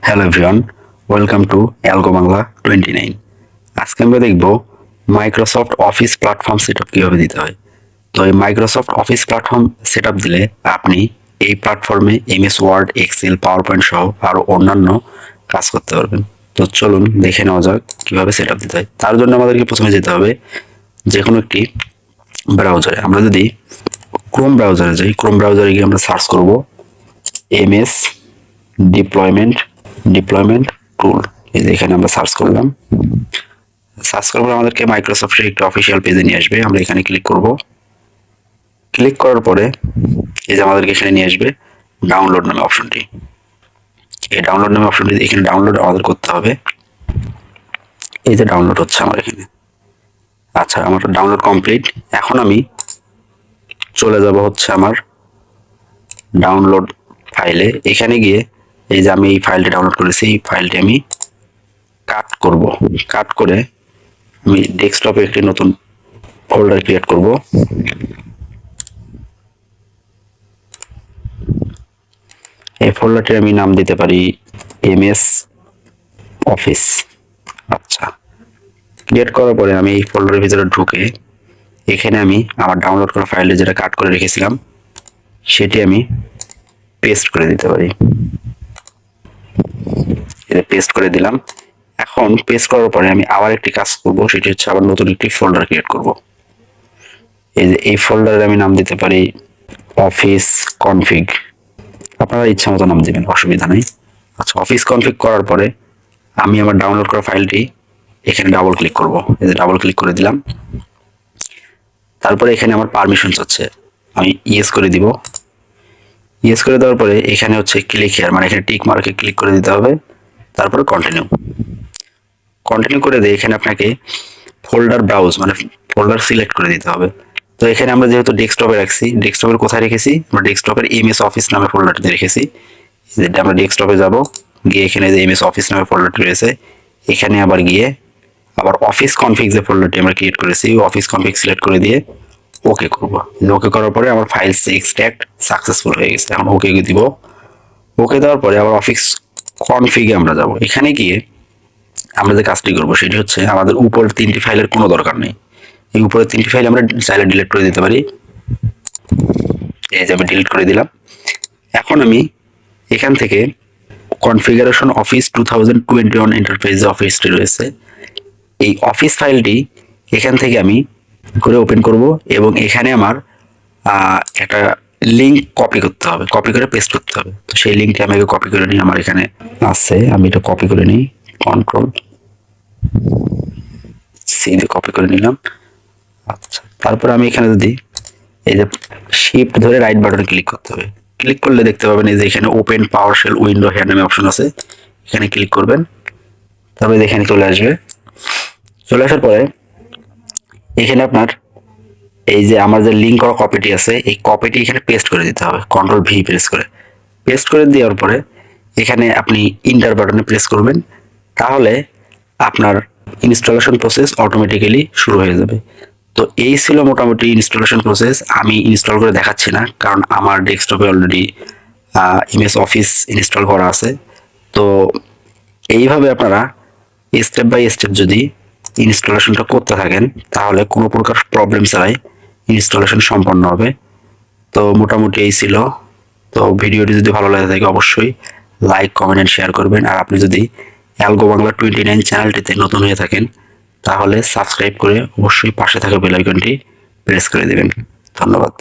Hello everyone, welcome to AlgoBangla29। আজকে আমরা দেখব মাইক্রোসফট অফিস প্ল্যাটফর্ম সেটআপ কীভাবে দিতে হয়। তো এই মাইক্রোসফট অফিস প্ল্যাটফর্ম সেটআপ দিলে আপনি এই প্ল্যাটফর্মে MS Word, Excel, PowerPoint সহ আরও অন্যান্য কাজ করতে পারবেন। তো চলুন দেখে নেওয়া যাক কীভাবে সেটআপ দিতে হয়। তার জন্য আমাদেরকে প্রথমে যেতে হবে যে কোনো একটি ব্রাউজারে। আমরা যদি ক্রোম ব্রাউজারে যাই, ক্রোম ব্রাউজারে গিয়ে আমরা সার্চ করব এমএস ডিপ্লয়মেন্ট টুল। এই যে এখানে আমরা সার্চ করলাম, সার্চ করার পর আমাদেরকে মাইক্রোসফটের একটা অফিসিয়াল পেজে নিয়ে আসবে। আমরা এখানে ক্লিক করব। ক্লিক করার পরে এই যে আমাদেরকে এখানে নিয়ে আসবে ডাউনলোড নামে অপশনটি। এই ডাউনলোড নামে অপশনটি এখানে ডাউনলোড আমাদের করতে হবে। এই যে ডাউনলোড হচ্ছে আমার এখানে। আচ্ছা, আমার ডাউনলোড কমপ্লিট। এখন আমি চলে যাব হচ্ছে আমার ডাউনলোড ফাইলে। এখানে গিয়ে এই যে আমি এই ফাইলটি ডাউনলোড করেছি, এই ফাইলটি আমি কাট করব। কাট করে আমি ডেস্কটপে একটি নতুন ফোল্ডার ক্রিয়েট করব। এই ফোল্ডারটির আমি নাম দিতে পারি এমএস অফিস। আচ্ছা, ক্রিয়েট করার পরে আমি এই ফোল্ডারের ভিতরে ঢুকে এখানে আমি আমার ডাউনলোড করা ফাইলে যেটা কাট করে রেখেছিলাম সেটি আমি পেস্ট করে দিতে পারি। এটা পেস্ট করে দিলাম। এখন পেস্ট করার পরে আমি আবার একটি কাজ করব, সেটি হচ্ছে আবার নতুন একটি ফোল্ডার ক্রিয়েট করব। এই যে এই ফোল্ডারে আমি নাম দিতে পারি অফিস কনফিগ। আপনারা ইচ্ছা মতো নাম দিবেন, অসুবিধা নেই। আচ্ছা, অফিস কনফিগ করার পরে আমি আমার ডাউনলোড করা ফাইলটি এখানে ডাবল ক্লিক করব। এই যে ডাবল ক্লিক করে দিলাম। তারপরে এখানে আমার পারমিশন চাচ্ছে, আমি ইয়েস করে দিব। ইয়েস করে দেওয়ার পরে এখানে হচ্ছে ক্লিক হিয়ার, মানে এখানে টিক মার্কে ক্লিক করে দিতে হবে। তারপরে কন্টিনিউ করে দিয়ে এখানে আপনাকে ফোল্ডার ব্রাউজ, মানে ফোল্ডার সিলেক্ট করে দিতে হবে। তো এখানে আমরা যেহেতু ডেস্কটপে রাখছি, ডেস্কটপের কোথায় রেখেছি? আমরা ডেস্কটপের এমএস অফিস নামে ফোল্ডারটিতে রেখেছি। যেটা আমরা ডেস্কটপে যাব, গিয়ে এখানে যে এমএস অফিস নামে ফোল্ডারটি রয়েছে এখানে আবার গিয়ে আবার অফিস কনফিগ যে ফোল্ডারটি আমরা ক্রিয়েট করেছি অফিস কনফিগ সিলেক্ট করে দিয়ে ওকে করব। ওকে করার পরে আমার ফাইলস এক্সট্রাক্ট সাকসেসফুল হয়ে গেছে। এখন ওকে দিব। ওকে দেওয়ার পরে আবার অফিস কনফিগে আমরা যাব। এখানে গিয়ে আমরা যে কাজটি করবো সেটি হচ্ছে আমাদের উপরের তিনটি ফাইলের কোনো দরকার নেই। এই উপরের তিনটি ফাইল আমরা চাইলে ডিলিট করে দিতে পারি। এই যে আমি ডিলিট করে দিলাম। এখন আমি এখান থেকে কনফিগারেশন অফিস 2021 এন্টারপ্রাইজ অফিসটি রয়েছে, এই অফিস ফাইলটি এখান থেকে আমি করে ওপেন করব এবং এখানে আমার একটা লিঙ্ক কপি করতে হবে, কপি করে পেস্ট করতে হবে। তো সেই লিঙ্কটি আমি কপি করে নিই, আমার এখানে আছে, আমি এটা কপি করে নিই। কন্ট্রোল সি দিয়ে কপি করে নিলাম। আচ্ছা, তারপর আমি এখানে যদি এই যে শিফট ধরে রাইট বাটনে ক্লিক করতে হবে। ক্লিক করলে দেখতে পাবেন এই যে এখানে ওপেন পাওয়ারশেল উইন্ডো হেয়ার নামে অপশন আছে, এখানে ক্লিক করবেন। তারপরে এখানে চলে আসবে। চলে আসার পরে এখানে আপনার এই যে আমার যে লিঙ্ক করা কপিটি আছে এই কপিটি এখানে পেস্ট করে দিতে হবে। কন্ট্রোল ভি প্রেস করে পেস্ট করে দেওয়ার পরে এখানে আপনি ইন্টার বাটনে প্রেস করবেন, তাহলে আপনার ইনস্টলেশন প্রসেস অটোমেটিক্যালি শুরু হয়ে যাবে। তো এই ছিল মোটামুটি ইনস্টলেশন প্রসেস। আমি ইনস্টল করে দেখাচ্ছি না, কারণ আমার ডেস্কটপে অলরেডি এমএস অফিস ইনস্টল করা আছে। তো এইভাবে আপনারা স্টেপ বাই স্টেপ যদি ইনস্টলেশনটা করতে থাকেন তাহলে কোনো প্রকার প্রবলেম ছাড়াই ইনস্টলেশন সম্পন্ন হবে। তো মোটামুটি এই ছিল। তো ভিডিওটি যদি ভালো লাগে থাকে অবশ্যই লাইক, কমেন্ট এন্ড শেয়ার করবেন। আর আপনি যদি AlgoBangla29 চ্যানেলটিতে নতুন হয়ে থাকেন তাহলে সাবস্ক্রাইব করে অবশ্যই পাশে থাকা বেল আইকনটি প্রেস করে দেবেন। ধন্যবাদ।